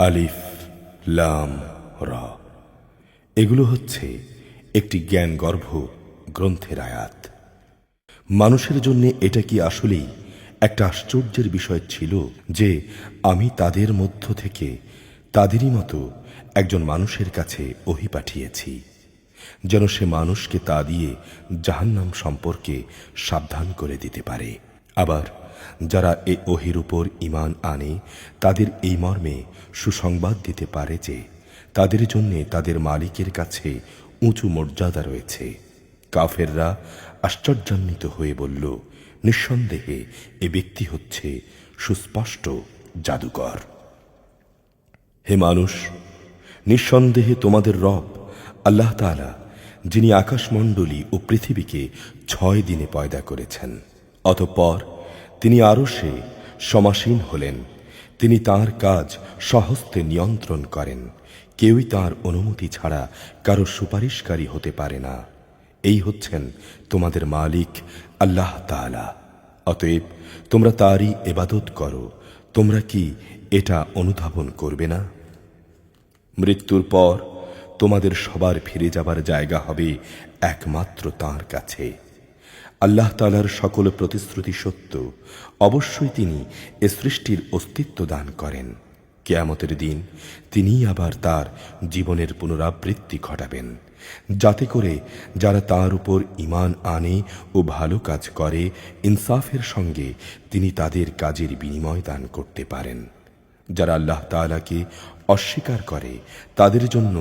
আলিফ লাম রা এগুলো হচ্ছে একটি জ্ঞানগর্ভ গ্রন্থের আয়াত। মানুষের জন্য এটা কি আসলেই একটা আশ্চর্যের বিষয় ছিল যে আমি তাদের মধ্য থেকে তাদেরই মতো একজন মানুষের কাছে ওহী পাঠিয়েছি, যেন সে মানুষকে তা দিয়ে জাহান্নাম সম্পর্কে সাবধান করে দিতে পারে। আবার যারা এ ওহীর উপর ঈমান আনে তাদের এই মর্মে সুসংবাদ দিতে পারে যে তাদের জন্য তাদের মালিকের কাছে উঁচু মর্যাদা রয়েছে। কাফেররা আশ্চর্যান্বিত হয়ে বলল, নিঃসন্দেহে এ ব্যক্তি হচ্ছে সুস্পষ্ট জাদুকর। হে মানুষ, নিঃসন্দেহে তোমাদের রব আল্লাহ তাআলা, যিনি আকাশমণ্ডলী ও পৃথিবীকে 6 দিনে পয়দা করেছেন, অতঃপর তিনি আরশে সমাসীন হলেন। তিনি তাঁর কাজ স্বহস্তে নিয়ন্ত্রণ করেন। কেউই তাঁর অনুমতি ছাড়া কারো সুপারিশকারী হতে পারে না। এই হচ্ছেন তোমাদের মালিক আল্লাহ তাআলা। অতএব তোমরা তারই ইবাদত করো। তোমরা কি এটা অনুধাবন করবে না? মৃত্যুর পর তোমাদের সবার ফিরে যাবার জায়গা হবে একমাত্র তাঁর কাছে। আল্লাহ তাআলার সকল প্রতিশ্রুতি সত্য। অবশ্যই তিনি এ সৃষ্টির অস্তিত্ব দান করেন। কিয়ামতের দিন তিনিই আবার তার জীবনের পুনরাবৃত্তি ঘটাবেন, যাতে করে যারা তার উপর ঈমান আনে ও ভালো কাজ করে, ইনসাফের সঙ্গে তিনি তাদের কাজের বিনিময় দান করতে পারেন। যারা আল্লাহ তাআলাকে অস্বীকার করে তাদের জন্য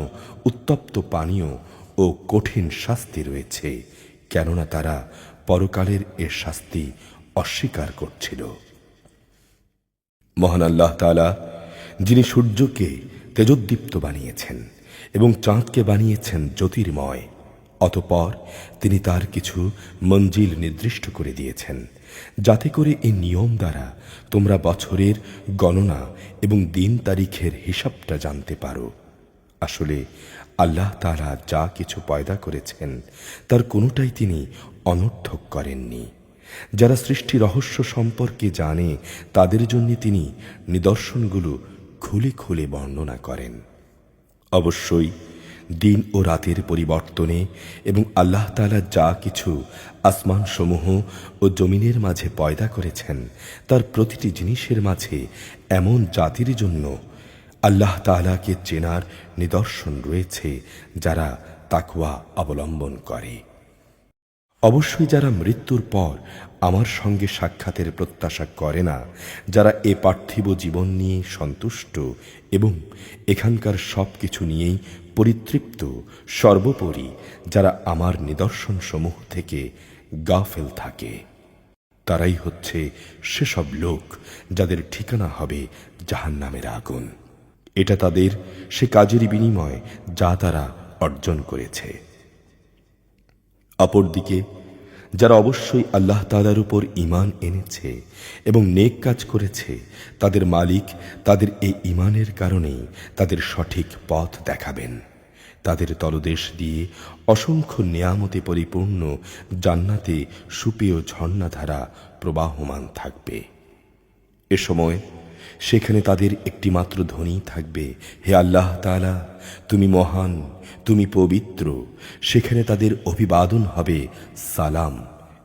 উত্তপ্ত পানীয় ও কঠিন শাস্তি রয়েছে, কেননা তারা পরকালের এ শাস্তি অস্বীকার করছিল। মহান আল্লাহ তাআলা, যিনি সূর্যকে তেজোদ্দীপ্ত বানিয়েছেন এবং চাঁদকে বানিয়েছেন জ্যোতির্ময়, অতঃপর তিনি তার কিছু মঞ্জিল নির্দিষ্ট করে দিয়েছেন, যাতে করে এই নিয়ম দ্বারা তোমরা বছরের গণনা এবং দিন তারিখের হিসাবটা জানতে পারো। আসলে আল্লাহ তাআলা যা কিছু পয়দা করেছেন তার কোনোটাই তিনি অনর্থক করেননি। যারা সৃষ্টি রহস্য সম্পর্কে জানে তাদের জন্য তিনি নিদর্শনগুলো খুলে খুলে বর্ণনা করেন। অবশ্যই দিন ও রাতের পরিবর্তনে এবং আল্লাহ তাআলা যা কিছু আসমানসমূহ ও জমিনের মাঝে পয়দা করেছেন তার প্রতিটি জিনিসের মাঝে এমন জাতির জন্য আল্লাহ তাআলাকে চেনার নিদর্শন রয়েছে যারা তাকওয়া অবলম্বন করে। অবশ্যই যারা মৃত্যুর পর আমার সঙ্গে সাক্ষাতের প্রত্যাশা করে না, যারা এ পার্থিব জীবন নিয়ে সন্তুষ্ট এবং এখানকার সব কিছু নিয়েই পরিতৃপ্ত, সর্বোপরি যারা আমার নিদর্শন সমূহ থেকে গাফেল থাকে, তারাই হচ্ছে সেসব লোক যাদের ঠিকানা হবে জাহান্নামের আগুন। এটা তাদের সে কাজের বিনিময় যা তারা অর্জন করেছে। অপরদিকে যারা অবশ্যই আল্লাহ তাআলার উপর ঈমান এনেছে এবং নেক কাজ করেছে, তাদের মালিক তাদের এই ঈমানের কারণেই তাদের সঠিক পথ দেখাবেন। তাদের তলদেশ দিয়ে অসংখ্য নেয়ামতে পরিপূর্ণ জান্নাতে সুপেয় ঝর্ণাধারা প্রবাহমান থাকবে। এ সময় সেখানে তাদের একটি মাত্র ধ্বনি থাকবে, হে আল্লাহ তাআলা, তুমি মহান, তুমি পবিত্র। সেখানে তাদের অভিবাদন হবে সালাম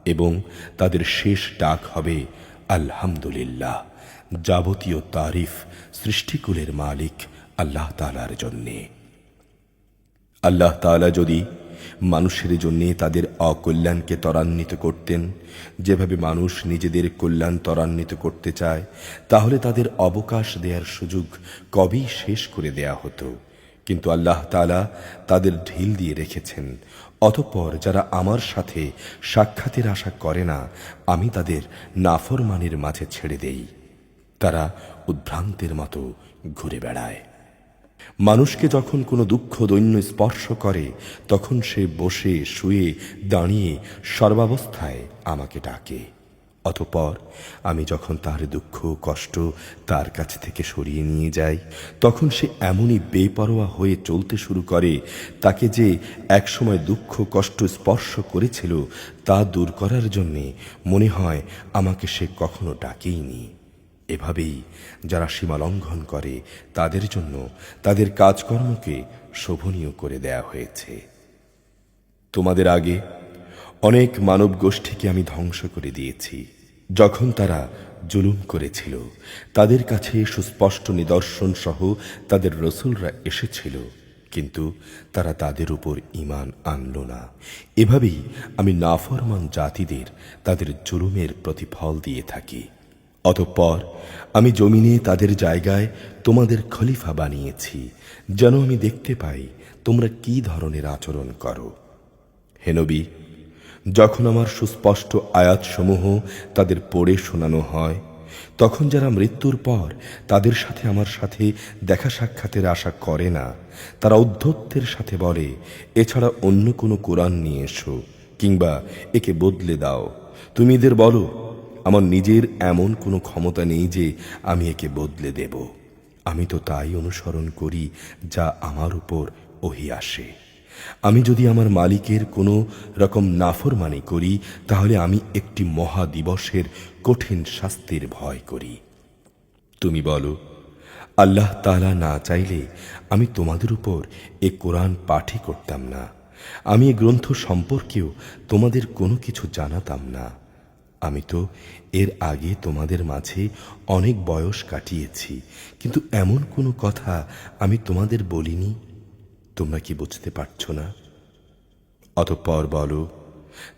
এবং তাদের শেষ ডাক হবে আলহামদুলিল্লাহ। যাবতীয় তারিফ সৃষ্টিকুলের মালিক আল্লাহ তাআলার জন্যে। আল্লাহ তাআলা যদি মানুষের জন্যে তাদের অকল্যাণকে ত্বরান্বিত করতেন, যেভাবে মানুষ নিজেদের কল্যাণ ত্বরান্বিত করতে চায়, তাহলে তাদের অবকাশ দেওয়ার সুযোগ কবেই শেষ করে দেয়া হতো। কিন্তু আল্লাহ তাআলা তাদের ঢিল দিয়ে রেখেছেন। অতঃপর যারা আমার সাথে সাক্ষাতের আশা করে না, আমি তাদের নাফরমানের মাঝে ছেড়ে দেই। তারা উদ্ভ্রান্তের মতো ঘুরে বেড়ায়। মানুষকে যখন কোনো দুঃখ দৈন্য স্পর্শ করে, তখন সে বসে শুয়ে দাঁড়িয়ে সর্বাবস্থায় আমাকে ডাকে। অতঃপর আমি যখন তার দুঃখ কষ্ট তার কাছ থেকে সরিয়ে নিয়ে যাই, তখন সে এমনই বেপরোয়া হয়ে চলতে শুরু করে, তাকে যে একসময় দুঃখ কষ্ট স্পর্শ করেছিল তা দূর করার জন্যে মনে হয় আমাকে সে কখনো ডাকেইনি। এভাবেই যারা সীমা লঙ্ঘন করে তাদের জন্য তাদের কাজকর্মকে শোভনীয় করে দেয়া হয়েছে। তোমাদের আগে অনেক মানব গোষ্ঠীকে আমি ধ্বংস করে দিয়েছি। যখন তারা জুলুম করেছিল, তাদের কাছে সুস্পষ্ট নিদর্শন সহ তাদের রসুলরা এসেছিল, কিন্তু তারা তাদের উপর ঈমান আনল না। এভাবেই আমি নাফরমান জাতিদের তাদের জুলুমের প্রতিফল দিয়ে থাকি। অতঃপর আমি জমিনে তাদের জায়গায় তোমাদের খলিফা বানিয়েছি, যেন আমি দেখতে পাই তোমরা কি ধরনের আচরণ করো। হে নবী, যখন আমার সুস্পষ্ট আয়াতসমূহ তাদের পড়ে শোনানো হয়, তখন যারা মৃত্যুর পর তাদের সাথে আমার সাথে দেখা সাক্ষাতের আশা করে না, তারা ঔদ্ধত্যের সাথে বলে, এছাড়া অন্য কোনো কোরআন নিয়ে এসো, কিংবা একে বদলে দাও। তুমি এদের বলো, আমার নিজের এমন কোনো ক্ষমতা নেই যে আমি একে বদলে দেব। আমি তো তাই অনুসরণ করি যা আমার উপর ওহী আসে। আমি যদি আমার মালিকের কোনো রকম নাফরমানি করি, তাহলে আমি একটি মহা দিবসের কঠিন শাস্তির ভয় করি। তুমি বলো, আল্লাহ তাআলা না চাইলে আমি তোমাদের উপর এ কোরআন পাঠই করতাম না। আমি এ গ্রন্থ সম্পর্কেও তোমাদের কোনো কিছু জানাতাম না। আমি তো এর আগে তোমাদের মাঝে অনেক বয়স কাটিয়েছি, কিন্তু এমন কোনো কথা আমি তোমাদের বলিনি। তোমরা কি বুঝতে পারছো না? অতঃপর বলো,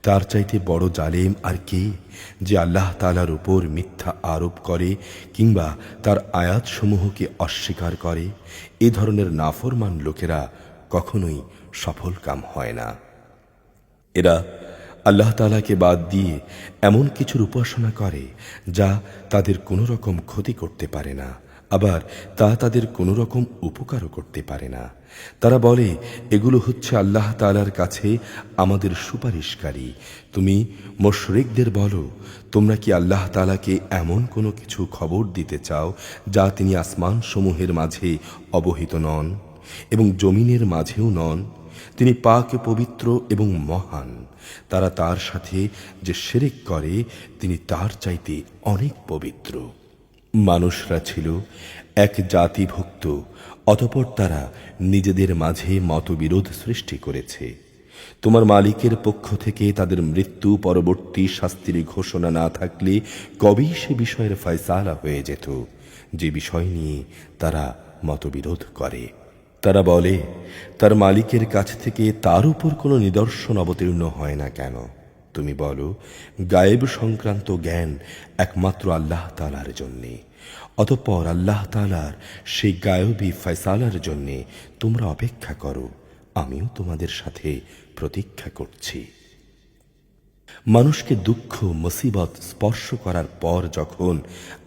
তার চাইতে বড় জালেম আর কে, যে আল্লাহ তাআলার উপর মিথ্যা আরোপ করে কিংবা তার আয়াতসমূহকে অস্বীকার করে? এ ধরনের নাফরমান লোকেরা কখনোই সফল কাম হয় না। এরা আল্লাহ তাআলাকে বাদ দিয়ে এমন কিছুর উপাসনা করে যা তাদের কোনো রকম ক্ষতি করতে পারে না, আবার তা তাদের কোনো রকম উপকারও করতে পারে না। তারা বলে, এগুলো হচ্ছে আল্লাহ তাআলার কাছে আমাদের সুপারিশকারী। তুমি মুশরিকদের বলো, তোমরা কি আল্লাহ তাআলাকে এমন কোনো কিছু খবর দিতে চাও যা তিনি আসমান সমূহের মাঝে অবহিত নন এবং জমিনের মাঝেও নন? তিনি পাক, পবিত্র এবং মহান। তারা তার সাথে যে শিরক করে, তিনি তার চাইতে অনেক পবিত্র। মানুষরা ছিল এক জাতিভুক্ত, অতঃপর তারা নিজেদের মাঝে মতবিরোধ সৃষ্টি করেছে। তোমার মালিকের পক্ষ থেকে তাদের মৃত্যু পরবর্তী শাস্তির ঘোষণা না থাকলে কবেই সে বিষয়ের ফয়সালা হয়ে যেত, যে বিষয় নিয়ে তারা মতবিরোধ করে। তারা বলে, তার মালিকের কাছ থেকে তার উপর কোনো নিদর্শন অবতীর্ণ হয় না কেন? তুমি বলো, গায়েব সংক্রান্ত জ্ঞান একমাত্র আল্লাহ তাআলার জন্যে। অতঃপর আল্লাহ তাআলার সেই গায়েবী ফয়সালার জন্যে তোমরা অপেক্ষা করো, আমিও তোমাদের সাথে প্রতীক্ষা করছি। মানুষকে দুঃখ মুসিবত স্পর্শ করার পর যখন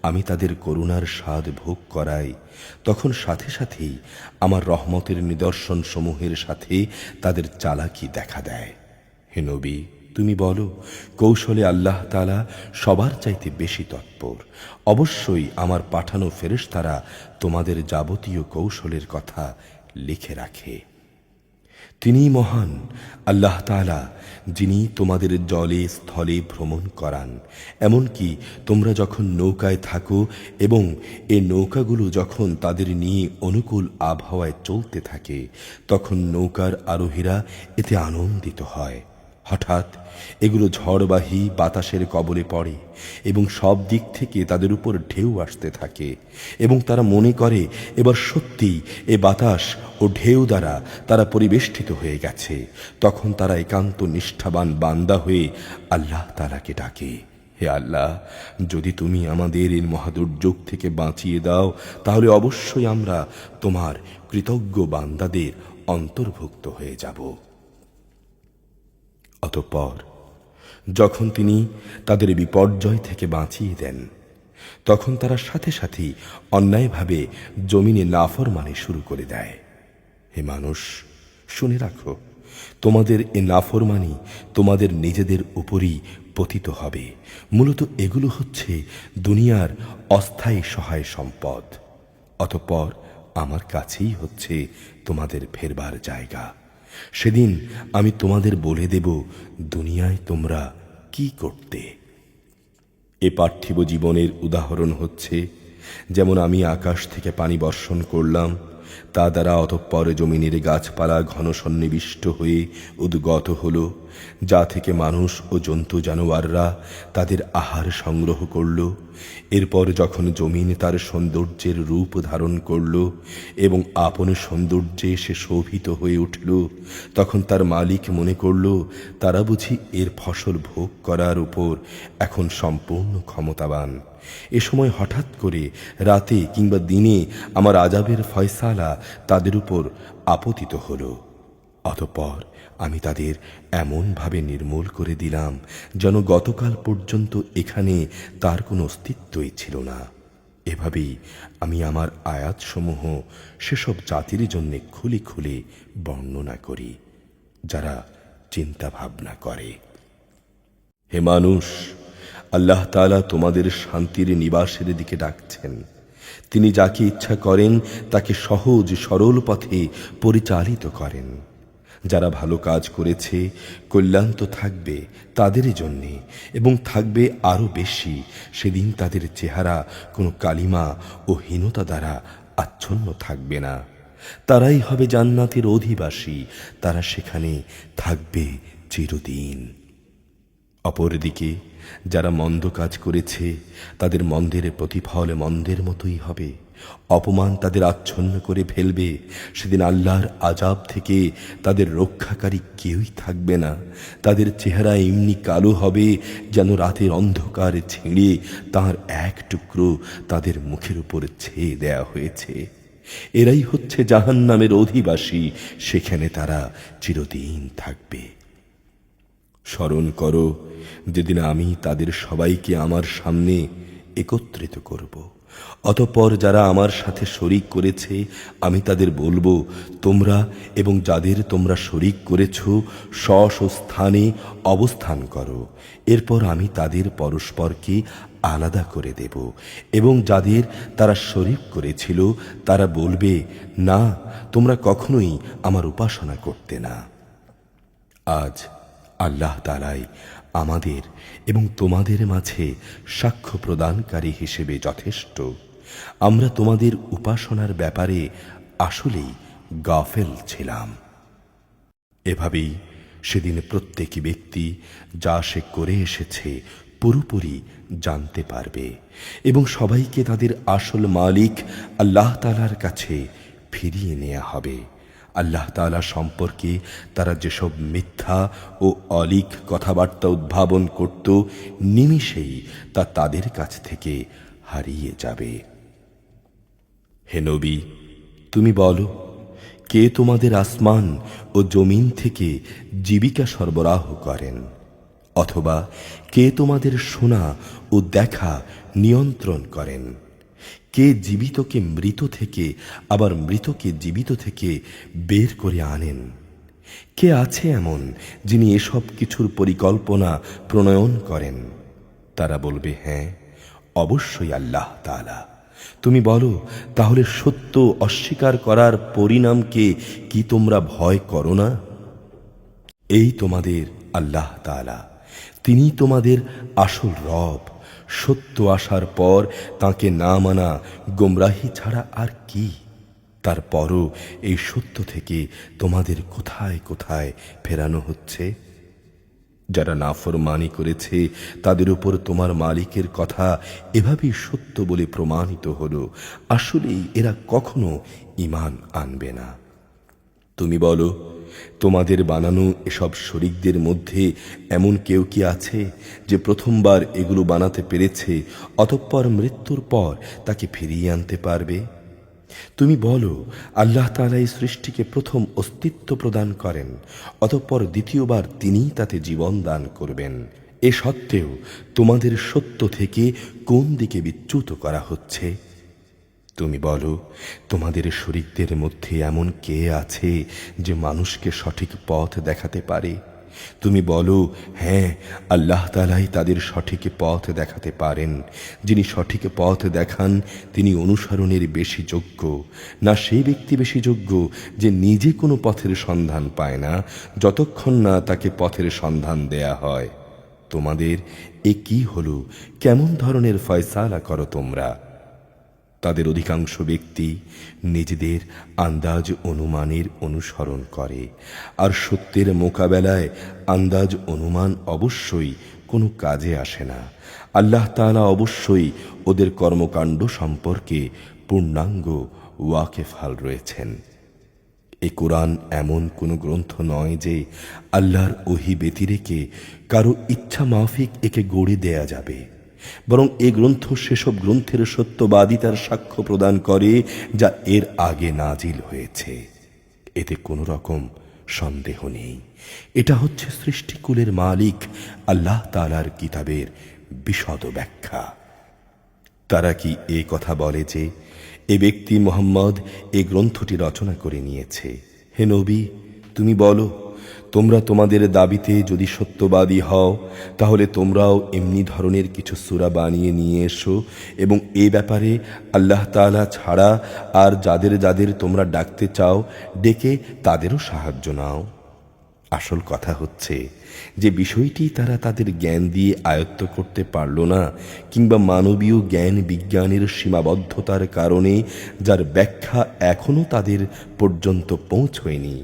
আমি তাদের করুণার স্বাদ ভোগ করাই, তখন সাথে সাথেই আমার রহমতের নিদর্শন সমূহের সাথে তাদের চালাকি দেখা দেয়। হে নবী, তুমি বলো, কৌশলে আল্লাহ তাআলা সবার চাইতে বেশি তৎপর। অবশ্যই আমার পাঠানো ফেরেশতারা তোমাদের যাবতীয় কৌশলের কথা লিখে রাখে। তিনিই মহান আল্লাহ তাআলা, যিনি তোমাদের জলে স্থলে ভ্রমণ করান। এমনকি তোমরা যখন নৌকায় থাকো এবং এ নৌকাগুলো যখন তাদের নিয়ে অনুকূল আবহাওয়ায় চলতে থাকে, তখন নৌকার আরোহীরা এতে আনন্দিত হয়। হঠাৎ এগুলো ঝড়বাহী বাতাসের কবলে পড়ে এবং সব দিক থেকে তাদের উপর ঢেউ আসতে থাকে, এবং তারা মনে করে এবার সত্যিই এ বাতাস ও ঢেউ দ্বারা তারা পরিবেষ্টিত হয়ে গেছে। তখন তারা একান্ত নিষ্ঠাবান বান্দা হয়ে আল্লাহ তাআলাকে ডাকে, হে আল্লাহ, যদি তুমি আমাদের এই মহাদুর্যোগ থেকে বাঁচিয়ে দাও, তাহলে অবশ্যই আমরা তোমার কৃতজ্ঞ বান্দাদের অন্তর্ভুক্ত হয়ে যাব। অতঃপর যখন তিনি তাদের বিপর্যয় থেকে বাঁচিয়ে দেন, তখন তারা সাথে সাথেই অন্যায়ভাবে জমিনে নাফরমানি শুরু করে দেয়। হে মানুষ, শুনে রাখো, তোমাদের এ নাফরমানি তোমাদের নিজেদের উপরই পতিত হবে। মূলত এগুলো হচ্ছে দুনিয়ার অস্থায়ী সহায় সম্পদ। অতঃপর আমার কাছেই হচ্ছে তোমাদের ফেরবার জায়গা। সেদিন আমি তোমাদের বলে দেব দুনিয়ায় তোমরা কি করতে। এ পার্থিব জীবনের উদাহরণ হচ্ছে, যেমন আমি আকাশ থেকে পানি বর্ষণ করলাম, তা দ্বারা অতঃপর জমিনের গাছপালা ঘন সন্নিবিষ্ট হয়ে উদ্গত হল, যা থেকে মানুষ ও জন্তু জানোয়াররা তাদের আহার সংগ্রহ করল। এরপর যখন জমিন তার সৌন্দর্যের রূপ ধারণ করল এবং আপন সৌন্দর্যে সে শোভিত হয়ে উঠল, তখন তার মালিক মনে করল তারা বুঝি এর ফসল ভোগ করার উপর এখন সম্পূর্ণ ক্ষমতাবান। এ সময় হঠাৎ করে রাতে কিংবা দিনে আমার আযাবের ফয়সালা তাদের উপর আপতিত হল। অতঃপর আমি তাদের এমনভাবে নির্মূল করে দিলাম যেন গতকাল পর্যন্ত এখানে তার কোনো অস্তিত্বই ছিল না। এভাবেই আমি আমার আয়াতসমূহ সেসব জাতির জন্য খুলে খুলে বর্ণনা করি যারা চিন্তা ভাবনা করে। হে মানুষ, আল্লাহ তাআলা তোমাদের শান্তির নিবাসের দিকে ডাকছেন। তিনি যাকে ইচ্ছা করেন তাকে সহজ সরল পথে পরিচালিত করেন। যারা ভালো কাজ করেছে কল্যাণ তো থাকবে তাদেরই জন্যে, এবং থাকবে আরও বেশি। সেদিন তাদের চেহারা কোনো কালিমা ও হীনতা দ্বারা আচ্ছন্ন থাকবে না। তারাই হবে জান্নাতের অধিবাসী, তারা সেখানে থাকবে চিরদিন। অপরদিকে যারা মন্দ কাজ করেছে তাদের মন্দের প্রতিফল মন্দের মতোই হবে। অপমান তাদের আচ্ছন্ন করে ফেলবে। সেদিন আল্লাহর আযাব থেকে তাদের রক্ষাকারী কেউই থাকবে না। তাদের চেহারা এমনি কালো হবে যেন রাতের অন্ধকার ছিঁড়ে তার এক টুকরো তাদের মুখের উপর ছেয়ে দেয়া হয়েছে। এরাই হচ্ছে জাহান্নামের অধিবাসী, সেখানে তারা চিরদিন থাকবে। স্মরণ করো যেদিন আমি তাদের সবাইকে আমার সামনে একত্রিত করব। অতঃপর যারা আমার সাথে শরিক করেছে আমি তাদের বলবো, তোমরা এবং যাদের তোমরা শরিক করেছ স্ব স্থানে অবস্থান করো। এরপর আমি তাদের পরস্পরকে আলাদা করে দেব, এবং যাদের তারা শরিক করেছিল তারা বলবে, না, তোমরা কখনোই আমার উপাসনা করতে না। আজ আল্লাহ তাআলাই আমাদের এবং তোমাদের মাঝে সাক্ষ্য প্রদানকারী হিসেবে যথেষ্ট। আমরা তোমাদের উপাসনার ব্যাপারে আসলেই গাফেল ছিলাম। এভাবেই সেদিন প্রত্যেক ব্যক্তি যা সে করে এসেছে পুরোপুরি জানতে পারবে, এবং সবাইকে তাদের আসল মালিক আল্লাহ তাআলার কাছে ফিরিয়ে নেওয়া হবে। আল্লাহ তাআলা সম্পর্কে তারা যেসব মিথ্যা ও অলিক কথাবার্তা উদ্ভাবন করত, নিমিষেই তা তাদের কাছ থেকে হারিয়ে যাবে। হে নবী, তুমি বলো, কে তোমাদের আসমান ও জমিন থেকে জীবিকা সরবরাহ করেন? অথবা কে তোমাদের শোনা ও দেখা নিয়ন্ত্রণ করেন? কে জীবিতকে মৃত থেকে আবার মৃতকে জীবিত থেকে বের করে আনেন? কে আছে এমন যিনি এসব কিছুর পরিকল্পনা প্রণয়ন করেন? তারা বলবে, হ্যাঁ, অবশ্যই আল্লাহ তাআলা। তুমি বলো, তাহলে সত্য অস্বীকার করার পরিণামকে কি তোমরা ভয় করো না? এই তোমাদের আল্লাহ তাআলা, তিনি তোমাদের আসল রব। সত্য আসার পর তাকে না মানা গোমরাহি ছাড়া আর কি? তারপরও এই সত্য থেকে তোমাদের কোথায় কোথায় ফেরানো হচ্ছে? যারা নাফরমানি করেছে তাদের উপর তোমার মালিকের কথা এভাবেই সত্য বলে প্রমাণিত হলো। আসলেই এরা কখনো ঈমান আনবে না। তুমি বলো, তোমাদের বানানো এসব শরীকদের মধ্যে এমন কেউ কি আছে যে প্রথমবার এগুলো বানাতে পেরেছে, অতঃপর মৃত্যুর পর তাকে ফিরিয়ে আনতে পারবে? তুমি বলো, আল্লাহ তাআলা এই সৃষ্টিকে প্রথম অস্তিত্ব প্রদান করেন, অতঃপর দ্বিতীয়বার তিনিই তাতে জীবন দান করবেন। এ সত্ত্বেও তোমাদের সত্য থেকে কোন দিকে বিচ্যুত করা হচ্ছে? তুমি বলো, তোমাদের শরীকদের মধ্যে এমন কে আছে যে মানুষকে সঠিক পথ দেখাতে পারে? তুমি বলো, হ্যাঁ, আল্লাহ তাআলাই তাদের সঠিক পথ দেখাতে পারেন। যিনি সঠিক পথ দেখান তিনি অনুসরণের বেশি যোগ্য। না সেই ব্যক্তি বেশি যোগ্য যে নিজে কোনো পথের সন্ধান পায় না, যতক্ষণ না তাকে পথের সন্ধান দেয়া হয়। তোমাদের এ কি হলো? কেমন ধরনের ফয়সালা করো তোমরা? তাদের অধিকাংশ ব্যক্তি নিজেদের আন্দাজ অনুমানের অনুসরণ করে, আর সত্যের মোকাবেলায় আন্দাজ অনুমান অবশ্যই কোনো কাজে আসে না। আল্লাহ তাআলা অবশ্যই ওদের কর্মকাণ্ড সম্পর্কে পূর্ণাঙ্গ ওয়াকেফাল রয়েছেন। এ কোরআন এমন কোনো গ্রন্থ নয় যে আল্লাহর ওহী ব্যতিরেকে কারো ইচ্ছা মাফিক একে গড়ে দেয়া যাবে, বরং এ গ্রন্থ সেসব গ্রন্থের সত্যবাদিতার সাক্ষ্য প্রদান করে যা এর আগে নাজিল হয়েছে। এতে কোনো রকম সন্দেহ নেই। এটা হচ্ছে সৃষ্টিকুলের মালিক আল্লাহ তাআলার কিতাবের বিশদ ব্যাখ্যা। তারা কি এ কথা বলে যে এ ব্যক্তি মুহাম্মদ এ গ্রন্থটি রচনা করে নিয়েছে? হে নবী, তুমি বলো, তোমরা তোমাদের দাবিতে যদি সত্যবাদী হও তাহলে তোমরাও এমনি ধরনের কিছু সূরা বানিয়ে নিয়ে এসো, এবং এ ব্যাপারে আল্লাহ তাআলা ছাড়া আর যাদের যাদের তোমরা ডাকতে চাও ডেকে তাদেরও সাহায্য নাও। আসল কথা হচ্ছে যে বিষয়টি তারা তাদের জ্ঞান দিয়ে আয়ত্ত করতে পারল না, কিংবা মানবীয় জ্ঞান বিজ্ঞানের সীমাবদ্ধতার কারণে যার ব্যাখ্যা এখনো তাদের পর্যন্ত পৌঁছয়নি,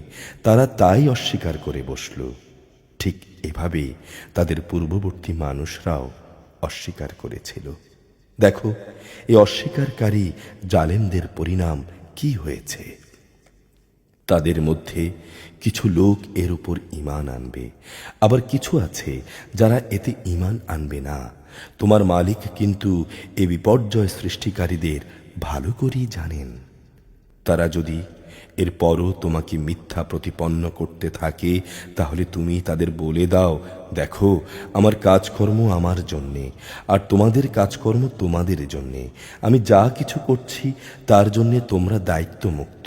তারা তাই অস্বীকার করে বসল। ঠিক এভাবে তাদের পূর্ববর্তী মানুষরাও অস্বীকার করেছিল। দেখো, এই অস্বীকারী জালেমদের পরিণাম কি হয়েছে। তাদের মধ্যে কিছু লোক এর উপর ঈমান আনবে, আবার কিছু আছে যারা এতে ঈমান আনবে না। তোমার মালিক কিন্তু এ বিপর্যয় সৃষ্টিকারীদের ভালো করেই জানেন। তারা যদি এরপরও তোমাকে মিথ্যা প্রতিপন্ন করতে থাকে তাহলে তুমি তাদের বলে দাও, দেখো, আমার কাজকর্ম আমার জন্যে, আর তোমাদের কাজকর্ম তোমাদের জন্যে। আমি যা কিছু করছি তার জন্যে তোমরা দায়িত্বমুক্ত,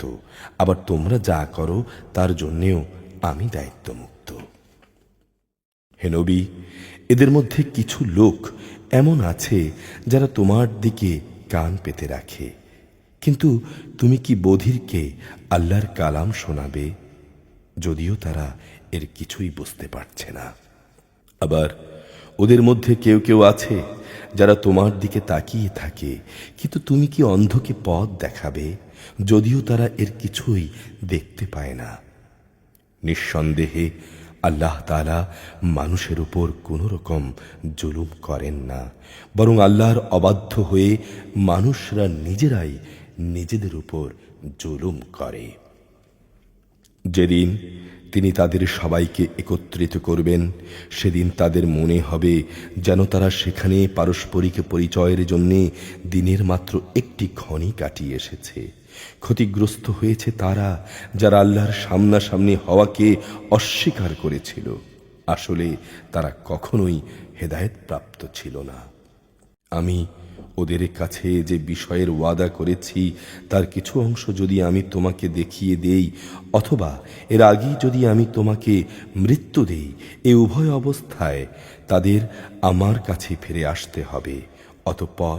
আবার তোমরা যা করো তার জন্যেও আমি দায়িত্বমুক্ত। হে নবী, এদের মধ্যে কিছু লোক এমন আছে যারা তোমার দিকে কান পেতে রাখে, কিন্তু তুমি কি বধিরকে আল্লাহর কালাম শোনাবে, যদিও তারা এর কিছুই বুঝতে পারছে না? আবার ওদের মধ্যে কেউ কেউ আছে যারা তোমার দিকে তাকিয়ে থাকে, কিন্তু তুমি কি অন্ধকে পথ দেখাবে, যদিও তারা এর কিছুই দেখতে পায় না? নিঃসন্দেহে আল্লাহ তাআলা মানুষের উপর কোনো রকম জুলুম করেন না, বরং আল্লাহর অবাধ্য হয়ে মানুষরা নিজেরাই নিজেদের উপর জুলুম করে। যেদিন তিনি তাদের সবাইকে একত্রিত করবেন, সেদিন তাদের মনে হবে যেন তারা সেখানে পারস্পরিক পরিচয়ের জন্য দিনের মাত্র একটি ক্ষণই কাটিয়ে এসেছে। ক্ষতিগ্রস্ত হয়েছে তারা যারা আল্লাহর সামনাসামনি হওয়াকে অস্বীকার করেছিল। আসলে তারা কখনোই হেদায়েত প্রাপ্ত ছিল না। আমি ওদের কাছে যে বিষয়ের ওয়াদা করেছি তার কিছু অংশ যদি আমি তোমাকে দেখিয়ে দেই, অথবা এর আগেই যদি আমি তোমাকে মৃত্যু দেই, এ উভয় অবস্থায় তাদের আমার কাছে ফিরে আসতে হবে। অতঃপর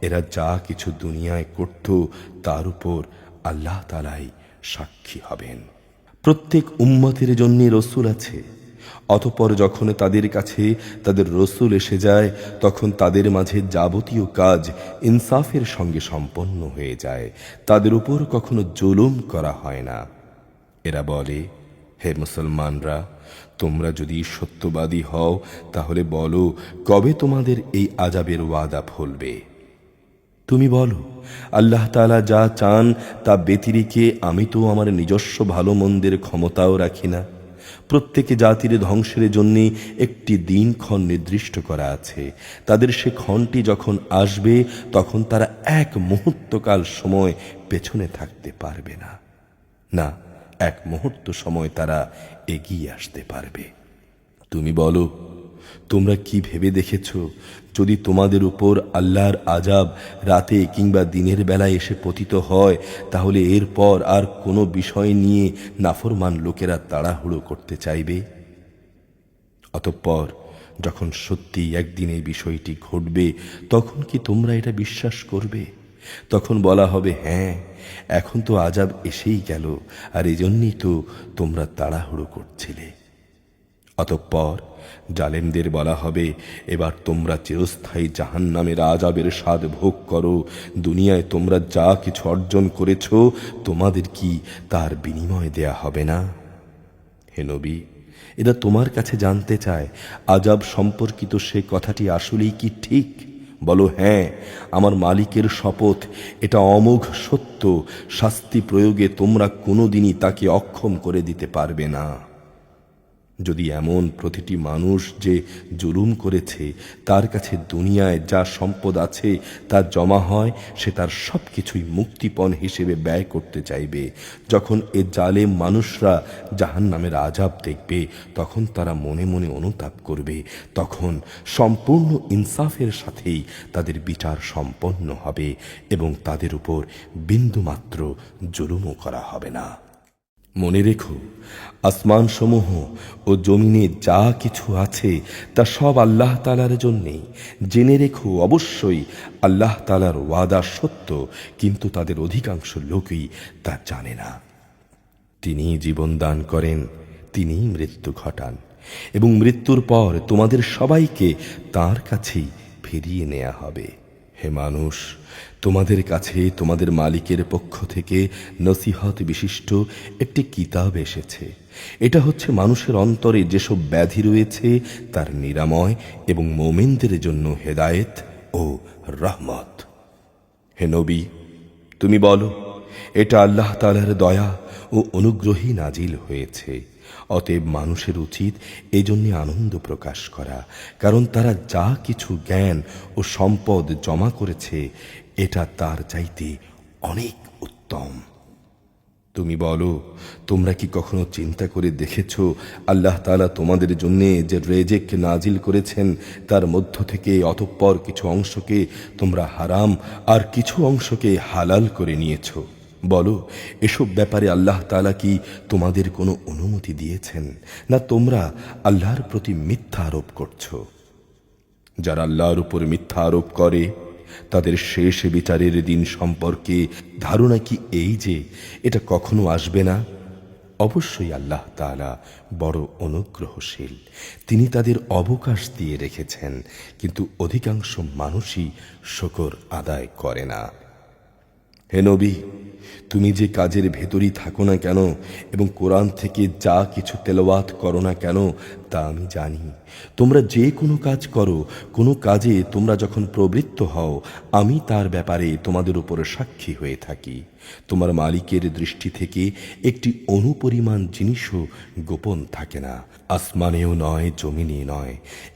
এরা যা কিছু দুনিয়ায় করত তার উপর আল্লাহ তাআলাই সাক্ষী হবেন। প্রত্যেক উম্মতের জন্য রসুল আছে। অতঃপর যখন তাদের কাছে তাদের রসুল এসে যায়, তখন তাদের মাঝে যাবতীয় কাজ ইনসাফের সঙ্গে সম্পন্ন হয়ে যায়। তাদের উপর কখনো জুলুম করা হয় না। এরা বলে, হে মুসলমানরা, তোমরা যদি সত্যবাদী হও তাহলে বলো, কবে তোমাদের এই আযাবের ওয়াদা ফলবে? তুমি বলো, আল্লাহ তাআলা যা চান তা ব্যতিরেকে আমি তো আমার নিজস্ব ভালো মন্দের ক্ষমতাও রাখি না। প্রত্যেক জাতির ধ্বংসের জন্য একটি দিনক্ষণ নির্দিষ্ট করা আছে। তাদের সে ক্ষণটি যখন আসবে তখন তারা এক মুহূর্তকাল সময় পেছনে থাকতে পারবে না, না এক মুহূর্ত সময় তারা এগিয়ে আসতে পারবে। তুমি বলো, তোমরা কি ভেবে দেখেছ যদি তোমাদের উপর আল্লাহর আযাব রাতে কিংবা দিনের বেলায় এসে পতিত হয়, তাহলে এরপর আর কোনো বিষয় নিয়ে নাফরমান লোকেরা তাড়াহুড়ো করতে চাইবে? অতঃপর যখন সত্যি একদিন এই বিষয়টি ঘটবে, তখন কি তোমরা এটা বিশ্বাস করবে? তখন বলা হবে, হ্যাঁ, এখন তো আযাব এসেই গেল, আর এজন্যই তো তোমরা তাড়াহুড়ো করছিলে। অতঃপর জালেমদের বলা হবে, এবার তোমরা চিরস্থায়ী জাহান্নামের আযাবের স্বাদ ভোগ করো। দুনিয়ায় তোমরা যা কিছু অর্জন করেছ, তোমাদের কি তার বিনিময় দেয়া হবে না? হে নবী, এরা তোমার কাছে জানতে চায় আযাব সম্পর্কিত সে কথাটি আসলেই কি ঠিক? বলো, হ্যাঁ, আমার মালিকের শপথ, এটা অমোঘ সত্য। শাস্তি প্রয়োগে তোমরা কোনোদিনই তাকে অক্ষম করে দিতে পারবে না। যদি এমন প্রতিটি মানুষ যে জুলুম করেছে তার কাছে দুনিয়ায় যা সম্পদ আছে তা জমা হয়, সে তার সব কিছুই মুক্তিপণ হিসেবে ব্যয় করতে চাইবে। যখন এ জালেম মানুষরা জাহান্নামের আযাব দেখবে, তখন তারা মনে মনে অনুতাপ করবে। তখন সম্পূর্ণ ইনসাফের সাথেই তাদের বিচার সম্পন্ন হবে এবং তাদের উপর বিন্দুমাত্র জুলুমও করা হবে না। মনে রেখো, আসমানসমূহ ও জমিনে যা কিছু আছে তা সব আল্লাহ তাআলার জন্যেই। জেনে রেখো, অবশ্যই আল্লাহ তাআলার ওয়াদা সত্য, কিন্তু তাদের অধিকাংশ লোকই তা জানে না। তিনি জীবন দান করেন, তিনিই মৃত্যু ঘটান, এবং মৃত্যুর পর তোমাদের সবাইকে তাঁর কাছেই ফিরিয়ে নেওয়া হবে। হে মানুষ, তোমাদের কাছে তোমাদের মালিকের পক্ষ থেকে নসিহত বিশিষ্ট একটি কিতাব এসেছে। এটা হচ্ছে মানুষের অন্তরে যেসব ব্যাধি রয়েছে তার নিরাময় এবং মুমিনদের জন্য হেদায়েত ও রহমত। হে নবী, তুমি বলো, এটা আল্লাহ তাআলার দয়া ও অনুগ্রহী নাজিল হয়েছে। অতএব মানুষের উচিত এজন্য আনন্দ প্রকাশ করা, কারণ তারা যা কিছু জ্ঞান ও সম্পদ জমা করেছে এটা তার চাইতে অনেক উত্তম। তুমি বলো, তোমরা কি কখনো চিন্তা করে দেখেছ আল্লাহ তাআলা তোমাদের জন্য যে রেজেক নাজিল করেছেন তার মধ্য থেকে অতঃপর কিছু অংশকে তোমরা হারাম আর কিছু অংশকে হালাল করে নিয়েছ? বলো, এসব ব্যাপারে আল্লাহ তাআলা কি তোমাদের কোনো অনুমতি দিয়েছেন, না তোমরা আল্লাহর প্রতি মিথ্যা আরোপ করছো? যারা আল্লাহর উপর মিথ্যা আরোপ করে তাদের শেষ বিচারের দিন সম্পর্কে ধারণা কি এই যে এটা কখনো আসবে না? অবশ্যই আল্লাহ তাআলা বড় অনুগ্রহশীল। তিনি তাদের অবকাশ দিয়ে রেখেছেন, কিন্তু অধিকাংশ মানুষই শুকর আদায় করে না। হে নবী, তুমি যে কাজের ভেতরই থাকো না কেন এবং কোরআন থেকে যা কিছু তেলাওয়াত করো না কেন তা আমি জানি। তোমরা যে কোনো কাজ করো, কোনো কাজে তোমরা যখন প্রবৃত্ত হও, আমি তার ব্যাপারে তোমাদের উপরে সাক্ষী হয়ে থাকি। তোমার মালিকের দৃষ্টি থেকে একটি অনুপরিমাণ জিনিসও গোপন থাকে না, আসমানেও নয়, জমিনে নয়।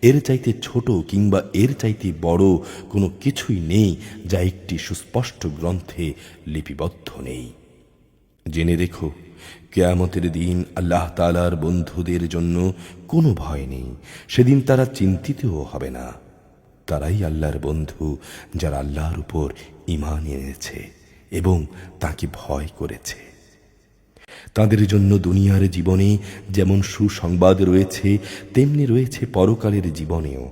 এর চাইতে ছোট কিংবা এর চাইতে বড় কোনো কিছুই নেই যা একটি সুস্পষ্ট গ্রন্থে লিপিবদ্ধ নেই। জেনে রেখো, কিয়ামতের দিন আল্লাহ তাআলার বন্ধুদের জন্য কোনো ভয় নেই। সেদিন তারা চিন্তিতও হবে না। তারাই আল্লাহর বন্ধু যারা আল্লাহর উপর ঈমান এনেছে এবং তাকে ভয় করেছে। তাদের জন্য দুনিয়ার জীবনে যেমন সুসংবাদ রয়েছে, তেমনি রয়েছে পরকালের জীবনেও।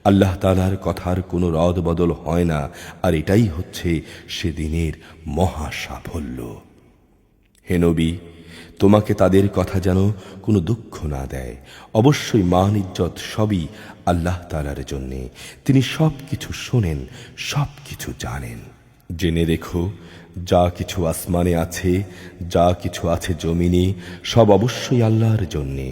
আল্লাহ তাআলার কথার কোনো রদ বদল হয় না, আর এটাই হচ্ছে সেদিনের মহা সাফল্য। হে নবী, তোমাকে তাদের কথা যেন কোনো দুঃখ না দেয়। অবশ্যই মান ইজ্জত সবই আল্লাহ তাআলার জন্যে। তিনি সব কিছু শোনেন, সব কিছু জানেন। জেনে রেখো, যা কিছু আসমানে আছে, যা কিছু আছে জমিনে, সব অবশ্যই আল্লাহর জন্যে।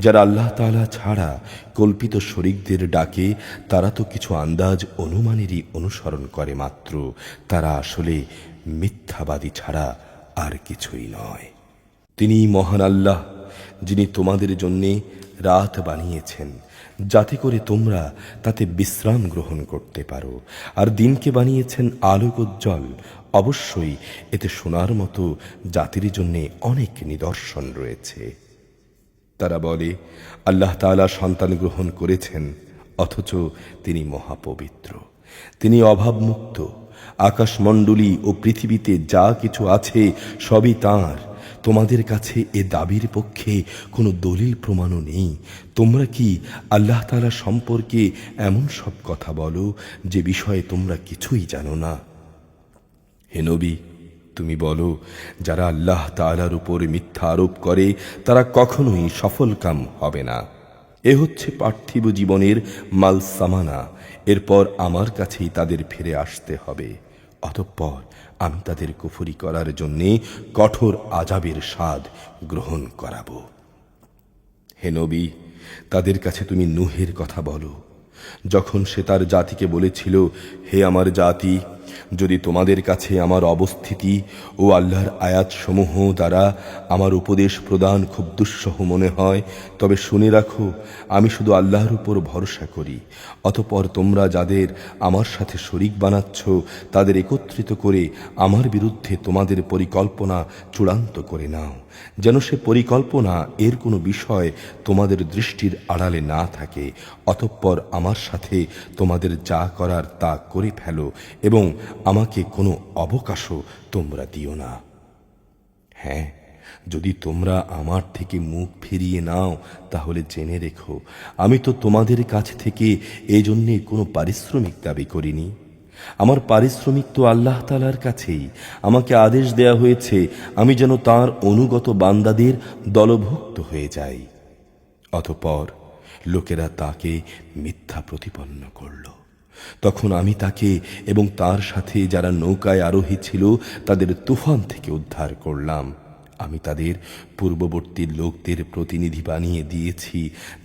যারা আল্লাহ তাআলা ছাড়া কল্পিত শরীকদের ডাকে, তারা তো কিছু আন্দাজ অনুমানেরই অনুসরণ করে মাত্র। তারা আসলে মিথ্যাবাদী ছাড়া আর কিছুই নয়। তিনি মহান আল্লাহ, যিনি তোমাদের জন্যে রাত বানিয়েছেন যাতে করে তোমরা তাতে বিশ্রাম গ্রহণ করতে পারো, আর দিনকে বানিয়েছেন আলোকোজ্জ্বল। অবশ্যই এতে শোনার মতো জাতির জন্যে অনেক নিদর্শন রয়েছে। তারা বলে, আল্লাহ তাআলা সন্তান গ্রহণ করেছেন, অথচ তিনি মহাপবিত্র, তিনি অভাবমুক্ত। আকাশমণ্ডলী ও পৃথিবীতে যা কিছু আছে সবই তাঁর। তোমাদের কাছে এ দাবির পক্ষে কোনো দলিল প্রমাণও নেই। তোমরা কি আল্লাহ তাআলা সম্পর্কে এমন সব কথা বলো যে বিষয়ে তোমরা কিছুই জানো না? হে নবী, তুমি বলো, যারা আল্লাহ তাআলার উপর মিথ্যা আরোপ করে তারা কখনোই সফলকাম হবে না। এ হচ্ছে পার্থিব জীবনের মাল সামানা। এরপর আমার কাছেই তাদের ফিরে আসতে হবে। অতঃপর আমি তাদের কুফরি করার জন্যে কঠোর আযাবের স্বাদ গ্রহণ করাবো। হে নবী, তাদের কাছে তুমি নূহের কথা বলো, যখন সে তার জাতিকে বলেছিল, হে আমার জাতি, যদি তোমাদের কাছে আমার অবস্থিতি ও আল্লাহর আয়াতসমূহ দ্বারা আমার উপদেশ প্রদান খুব দুঃসহ মনে হয়, তবে শুনে রাখো, আমি শুধু আল্লাহর উপর ভরসা করি। অতঃপর তোমরা যাদের আমার সাথে শরীক বানাচ্ছ, তাদের একত্রিত করে আমার বিরুদ্ধে তোমাদের পরিকল্পনা চূড়ান্ত করে নাও, যেন সে পরিকল্পনা এর কোনো বিষয় তোমাদের দৃষ্টির আড়ালে না থাকে। অতঃপর আমার সাথে তোমাদের যা করার তা করে ফেলো এবং আমাকে কোনো অবকাশও তোমরা দিও না। হ্যাঁ, যদি তোমরা আমার থেকে মুখ ফিরিয়ে নাও, তাহলে জেনে রেখো, আমি তো তোমাদের কাছ থেকে এজন্যে কোনো পারিশ্রমিক দাবি করিনি। আমার পারিশ্রমিক তো আল্লাহ তাআলার কাছেই। আমাকে আদেশ দেয়া হয়েছে আমি যেন তার অনুগত বান্দাদের দলভুক্ত হয়ে যাই। অতঃপর লোকেরা তাকে মিথ্যা প্রতিপন্ন করল। তখন আমি তাকে এবং তার সাথে যারা নৌকায় আরোহী ছিল তাদের তুফান থেকে উদ্ধার করলাম। আমি তাদের পূর্ববর্তী লোকদের প্রতিনিধি বানিয়ে দিয়েছি,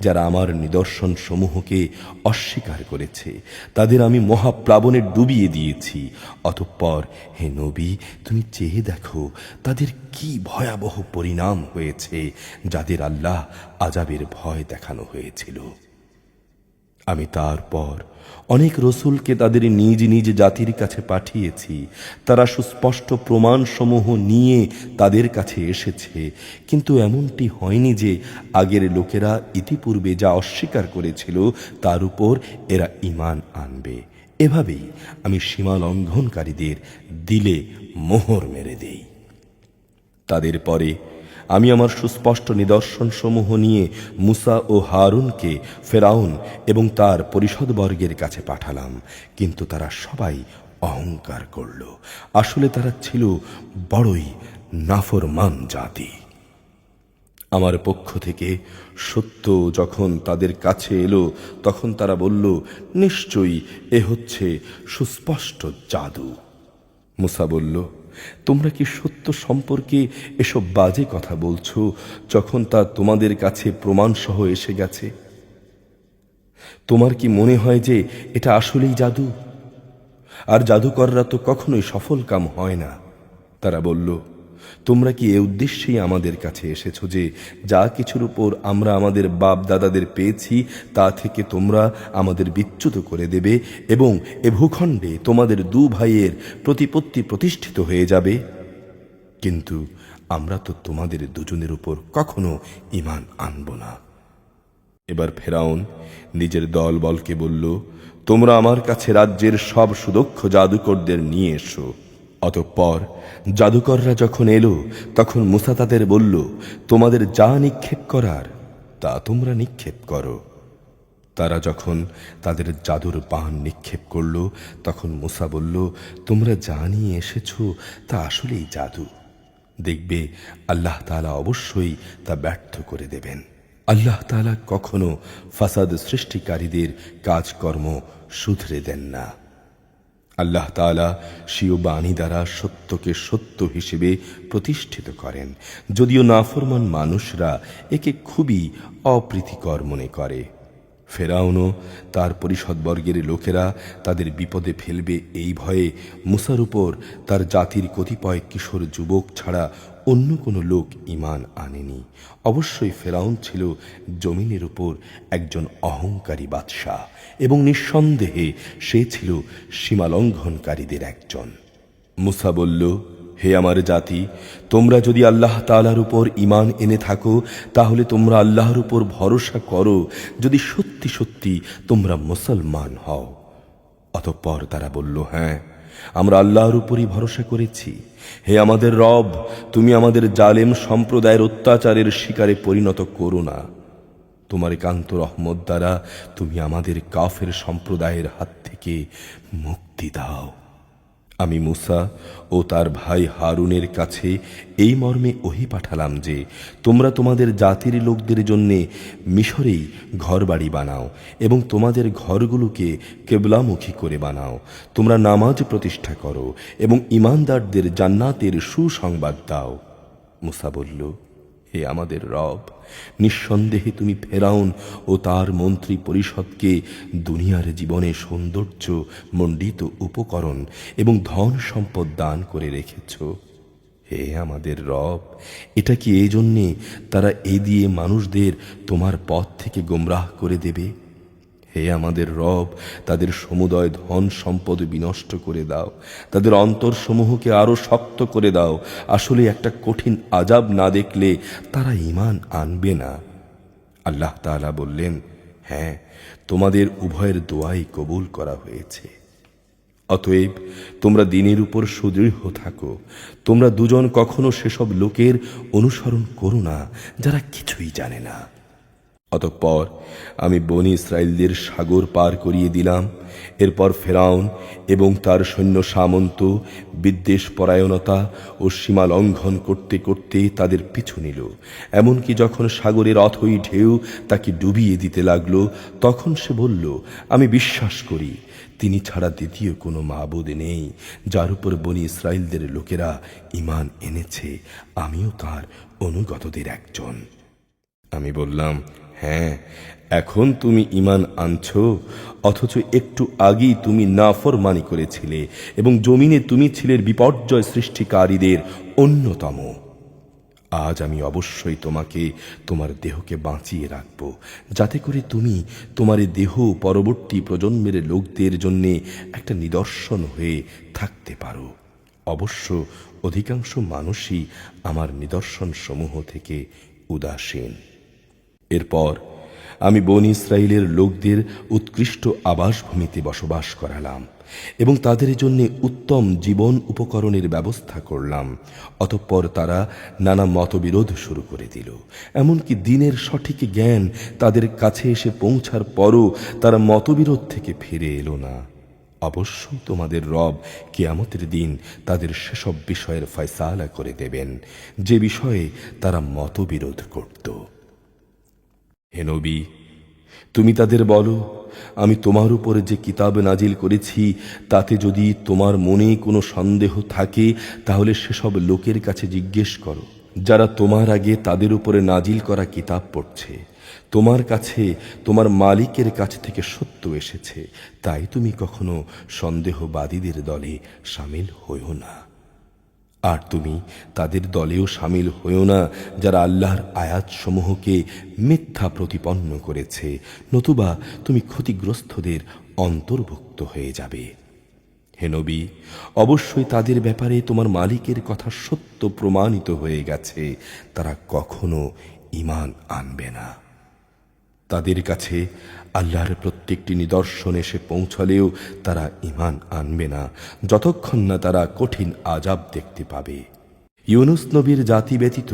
যারা আমার নিদর্শন সমূহকে অস্বীকার করেছে। তাদের আমি মহাপ্লাবনে ডুবিয়ে দিয়েছি। অতঃপর হে নবী, তুমি চেয়ে দেখো তাদের কি ভয়াবহ পরিণাম হয়েছে, যাদের আল্লাহ আযাবের ভয় দেখানো হয়েছিল। আমি তারপর অনেক রসুলকে তাদের নিজ নিজ জাতির কাছে পাঠিয়েছি। তারা সুস্পষ্ট প্রমাণসমূহ নিয়ে তাদের কাছে এসেছে, কিন্তু এমনটি হয়নি যে আগের লোকেরা ইতিপূর্বে যা অস্বীকার করেছিল তার উপর এরা ঈমান আনবে। এভাবেই আমি সীমা লঙ্ঘনকারীদের দিলে মোহর মেরে দেই। তাদের পরে আমি আমার সুস্পষ্ট নিদর্শনসমূহ নিয়ে মুসা ও হারুনকে ফেরাউন এবং তার পরিষদবর্গের কাছে পাঠালাম, কিন্তু তারা সবাই অহংকার করল। আসলে তারা ছিল বড়ই নাফরমান জাতি। আমার পক্ষ থেকে সত্য যখন তাদের কাছে এলো, তখন তারা বলল, নিশ্চয়ই এ হচ্ছে সুস্পষ্ট জাদু। মুসা বলল, তোমরা কি সত্য সম্পর্কে এসব বাজে কথা বলছো, যখন তা তোমাদের কাছে প্রমাণসহ এসে গেছে? তোমার কি মনে হয় যে এটা আসলেই জাদু? আর জাদুকররা তো কখনোই সফল কাম হয় না। তারা বলল, তোমরা কি এ উদ্দেশ্যেই আমাদের কাছে এসেছো যে যা কিছুর উপর আমরা আমাদের বাপ দাদাদের পেয়েছি তা থেকে তোমরা আমাদের বিচ্যুত করে দেবে এবং এ ভূখণ্ডে তোমাদের দু ভাইয়ের প্রতিপত্তি প্রতিষ্ঠিত হয়ে যাবে? কিন্তু আমরা তো তোমাদের দুজনের উপর কখনো ঈমান আনব না। এবার ফেরাউন নিজের দলবলকে বলল, তোমরা আমার কাছে রাজ্যের সব সুদক্ষ জাদুকরদের নিয়ে এসো। অতঃপর জাদুকররা যখন এলো, তখন মুসা তাদের বলল, তোমাদের যা নিক্ষেপ করার তা তোমরা নিক্ষেপ করো। তারা যখন তাদের জাদুর বাণ নিক্ষেপ করল, তখন মুসা বলল, তোমরা যা নিয়ে এসেছো তা আসলেই জাদু। দেখবে আল্লাহ তাআলা অবশ্যই তা ব্যর্থ করে দেবেন। আল্লাহ তাআলা কখনো ফাসাদ সৃষ্টিকারীদের কাজকর্ম শুধরে দেন না। আল্লাহ তাআলা স্বীয় বাণী দ্বারা সত্যকে সত্য হিসেবে প্রতিষ্ঠিত করেন, যদিও নাফরমান মানুষরা একে খুবই অপ্রীতিকর মনে করে। ফেরাউনও তার পরিষদবর্গের লোকেরা তাদের বিপদে ফেলবে এই ভয়ে মুসার উপর তার জাতির কতিপয় কিশোর যুবক ছাড়া অন্য কোনো লোক ঈমান আনেনি। অবশ্যই ফেরাউন ছিল জমিনের উপর একজন অহংকারী বাদশাহ এবং নিঃসন্দেহে সে ছিল সীমালঙ্ঘনকারীদের একজন। মুসা বলল, হে আমার জাতি, তোমরা যদি আল্লাহ তাআলার উপর ঈমান এনে থাকো, তাহলে তোমরা আল্লাহর উপর ভরসা করো, যদি সত্যি সত্যি তোমরা মুসলমান হও। অতঃপর তারা বলল, হ্যাঁ, আমরা আল্লাহর উপরই ভরসা করেছি। হে আমাদের রব, তুমি আমাদের জালেম সম্প্রদায়ের অত্যাচারের শিকারে পরিণত করো না। তোমার একান্ত রহমত দ্বারা তুমি আমাদের কাফের সম্প্রদায়ের হাত থেকে মুক্তি দাও। আমি মূসা ও তার ভাই হারুনের কাছে এই মর্মে ওহী পাঠালাম যে তোমরা তোমাদের জাতির লোকদের জন্যে মিশরেই ঘরবাড়ি বানাও এবং তোমাদের ঘরগুলোকে কেবলামুখী করে বানাও। তোমরা নামাজ প্রতিষ্ঠা করো এবং ঈমানদারদের জান্নাতের সুসংবাদ দাও। মূসা বলল, হে আমাদের রব, নিঃসন্দেহে তুমি ফেরাউন ও তার মন্ত্রী পরিষদকে দুনিয়ার জীবনে সৌন্দর্য মণ্ডিত উপকরণ এবং ধন সম্পদ দান করে রেখেছ। হে আমাদের রব, এটা কি এই জন্যে তারা এই দিয়ে মানুষদের তোমার পথ থেকে গোমরাহ করে দেবে? হে আমাদের রব, তাদের সমুদয় ধন সম্পদ বিনষ্ট করে দাও, তাদের অন্তরসমূহকে আরো শক্ত করে দাও। আসলে একটা কঠিন আযাব না দেখলে তারা ঈমান আনবে না। আল্লাহ তাআলা বললেন, হ্যাঁ, তোমাদের উভয়ের দোয়াই কবুল করা হয়েছে। অতএব তোমরা দ্বীনের উপর সুদৃঢ় থাকো। তোমরা দুজন কখনো সেসব লোকের অনুসরণ করো না যারা কিছুই জানে না। অতঃপর আমি বনী ইসরাইলদের সাগর পার করিয়ে দিলাম। এরপর ফেরাউন এবং তার সৈন্য সামন্ত বিদ্বেষ পরায়ণতা ও সীমা লঙ্ঘন করতে করতে তাদের পিছু নিল। এমনকি যখন সাগরের অথই ঢেউ তাকে ডুবিয়ে দিতে লাগল, তখন সে বলল, আমি বিশ্বাস করি তিনি ছাড়া দ্বিতীয় কোনো মাবুদ নেই, যার উপর বনী ইসরাইলদের লোকেরা ঈমান এনেছে। আমিও তার অনুগতদের একজন। আমি বললাম, হ্যাঁ, এখন তুমি ঈমান আনছো, অথচ একটু আগেই তুমি নাফরমানি করেছিলে এবং জমিনে তুমি ছিলে বিপর্যয় সৃষ্টিকারীদের অন্যতম। আজ আমি অবশ্যই তোমাকে তোমার দেহকে বাঁচিয়ে রাখব, যাতে করে তুমি তোমার দেহ পরবর্তী প্রজন্মের লোকদের জন্য একটা নিদর্শন হয়ে থাকতে পারো। অবশ্য অধিকাংশ মানুষই আমার নিদর্শন সমূহ থেকে উদাসীন। এরপর আমি বনী ইসরাইলের লোকদের উৎকৃষ্ট আবাসভূমিতে বসবাস করালাম এবং তাদের জন্য উত্তম জীবন উপকরণের ব্যবস্থা করলাম। অতঃপর তারা নানা মতবিরোধ শুরু করে দিল। এমনকি দ্বীনের সঠিক জ্ঞান তাদের কাছে এসে পৌঁছার পরও তারা মতবিরোধ থেকে ফিরে এলো না। অবশ্যই তোমাদের রব কিয়ামতের দিন তাদের সেসব বিষয়ের ফয়সালা করে দেবেন যে বিষয়ে তারা মতবিরোধ করত। হে নবী, তুমি তাদের বলো, আমি তোমার উপরে যে কিতাব নাজিল করেছি তাতে যদি তোমার মনে কোনো সন্দেহ থাকে তাহলে সেসব লোকের কাছে জিজ্ঞেস করো যারা তোমার আগে তাদের উপরে নাজিল করা কিতাব পড়ছে। তোমার কাছে তোমার মালিকের কাছ থেকে সত্য এসেছে, তাই তুমি কখনো সন্দেহবাদীদের দলে শামিল হইও না। আর তুমি তাদের দলেও শামিল হইও না যারা আল্লাহর আয়াতসমূহকে মিথ্যা প্রতিপন্ন করেছে, নতুবা তুমি ক্ষতিগ্রস্তদের অন্তর্ভুক্ত হয়ে যাবে। হে নবী, অবশ্যই তাদের ব্যাপারে তোমার মালিকের কথা সত্য প্রমাণিত হয়ে গেছে, তারা কখনো ঈমান আনবে না। তাদের কাছে আল্লাহর প্রত্যেকটি নিদর্শন এসে পৌঁছালেও তারা ঈমান আনবে না, যতক্ষণ না তারা কঠিন আযাব দেখতে পাবে। ইউনুস নবীর জাতি ব্যতীত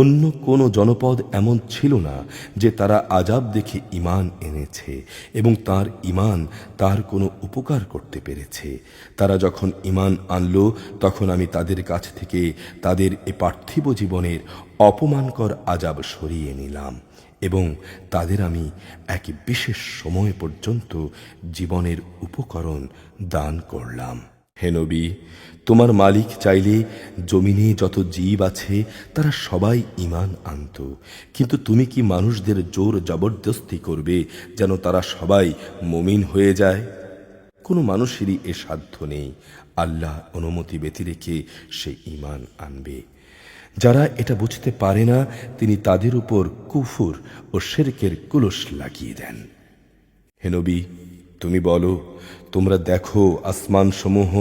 অন্য কোনো জনপদ এমন ছিল না যে তারা আযাব দেখে ঈমান এনেছে এবং তার ঈমান তার কোনো উপকার করতে পেরেছে। তারা যখন ঈমান আনল, তখন আমি তাদের কাছ থেকে তাদের এ পার্থিব জীবনের অপমানকর আযাব সরিয়ে নিলাম এবং তাদের আমি এক বিশেষ সময় পর্যন্ত জীবনের উপকরণ দান করলাম। হে নবী, তোমার মালিক চাইলে জমিনে যত জীব আছে তারা সবাই ঈমান আনত, কিন্তু তুমি কি মানুষদের জোর জবরদস্তি করবে যেন তারা সবাই মুমিন হয়ে যায়? কোনো মানুষেরই এ সাধ্য নেই। আল্লাহ অনুমতি ব্যতিরেকে সে ঈমান আনবে। যারা এটা বুঝতে পারে না, তিনি তাদের উপর কুফর ও শিরকের কুলুশ লাগিয়ে দেন। হে নবী, তুমি বলো, তোমরা দেখো আসমানসমূহ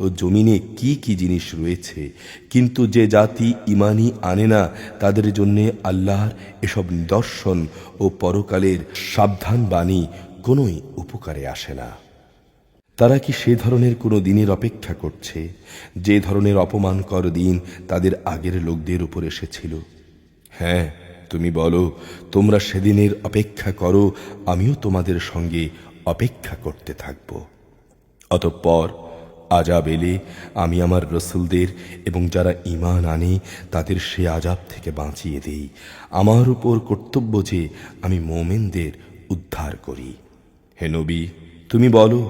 ও জমিনে কি কি জিনিস রয়েছে, কিন্তু যে জাতি ঈমানই আনে না তাদের জন্য আল্লাহর এসব নিদর্শন ও পরকালের সাবধান বাণী কোনোই উপকারে আসে না। তারা কি সে ধরনের কোনো দিনের অপেক্ষা করছে যে ধরনের অপমানকর দিন তাদের আগের লোকদের উপর এসেছিল? হ্যাঁ, তুমি বলো, তোমরা সেদিনের অপেক্ষা করো, আমিও তোমাদের সঙ্গে অপেক্ষা করতে থাকব। অতঃপর আযাব এলে আমি আমার রসুলদের এবং যারা ঈমান আনে তাদের সে আযাব থেকে বাঁচিয়ে দেই। আমার উপর কর্তব্য যে আমি মুমিনদের উদ্ধার করি। হে নবী, তুমি বলো,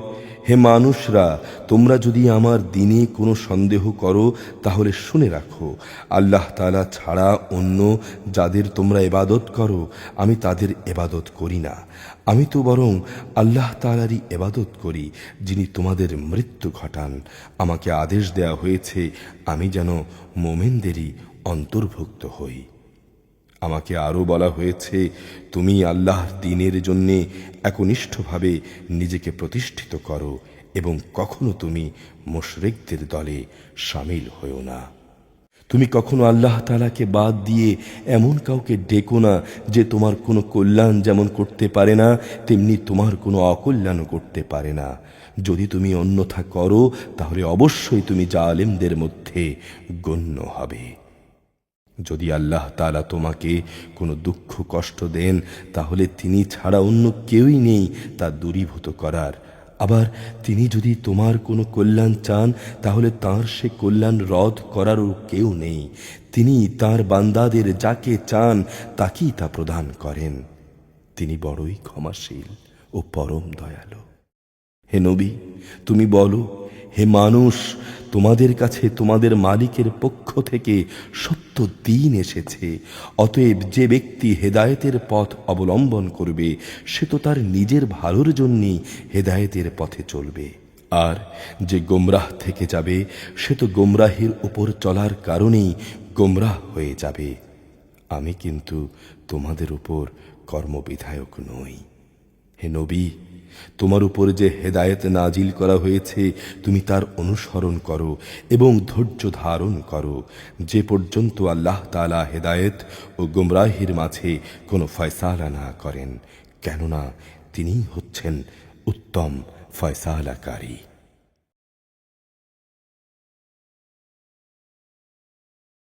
হে মানুষরা, তোমরা যদি আমার দ্বীনে কোনো সন্দেহ করো তাহলে শুনে রাখো, আল্লাহ তাআলা ছাড়া অন্য যাদের তোমরা ইবাদত করো আমি তাদের ইবাদত করি না। আমি তো বরং আল্লাহ তাআলারই ইবাদত করি, যিনি তোমাদের মৃত্যু ঘটান। আমাকে আদেশ দেয়া হয়েছে আমি যেন মুমিনদেরই অন্তর্ভুক্ত হই। আমাকে আরও বলা হয়েছে, তুমি আল্লাহর দ্বীনের জন্যে একনিষ্ঠভাবে নিজেকে প্রতিষ্ঠিত করো এবং কখনো তুমি মুশরিকদের দলে শামিল হও না। তুমি কখনো আল্লাহ তাআলাকে বাদ দিয়ে এমন কাউকে ডেকো না যে তোমার কোনো কল্যাণ যেমন করতে পারে না তেমনি তোমার কোনো অকল্যাণও করতে পারে না। যদি তুমি অন্যথা করো তাহলে অবশ্যই তুমি জালেমদের মধ্যে গণ্য হবে। যদি আল্লাহ তাআলা তোমাকে কোনো দুঃখ কষ্ট দেন তাহলে তিনি ছাড়া অন্য কেউই নেই তা দূরীভূত করার। আবার তিনি যদি তোমার কোনো কল্যাণ চান তাহলে তাঁর সে কল্যাণ রদ করারও কেউ নেই। তিনি তাঁর বান্দাদের যাকে চান তাকেই তা প্রদান করেন। তিনি বড়ই ক্ষমাশীল ও পরম দয়ালু। হে নবী, তুমি বলো, হে মানুষ, তোমাদের কাছে তোমাদের মালিকের পক্ষ থেকে সত্য দ্বীন এসেছে। অতএব যে ব্যক্তি হেদায়েতের পথ অবলম্বন করবে সে তো তার নিজের ভালোর জন্যই হেদায়েতের পথে চলবে, আর যে গোমরাহ থেকে যাবে সে তো গোমরাহের উপর চলার কারণেই গোমরাহ হয়ে যাবে। আমি কিন্তু তোমাদের উপর কর্মবিধায়ক নই। হে নবী, তোমার উপর যে হেদায়েত নাজিল করা হয়েছে তুমি তার অনুসরণ করো এবং ধৈর্য ধারণ করো যে পর্যন্ত আল্লাহ তাআলা হেদায়েত ও গুমরাহির মাঝে কোনো ফয়সালা না করেন, কেননা তিনিই হচ্ছেন উত্তম ফয়সালাকারী।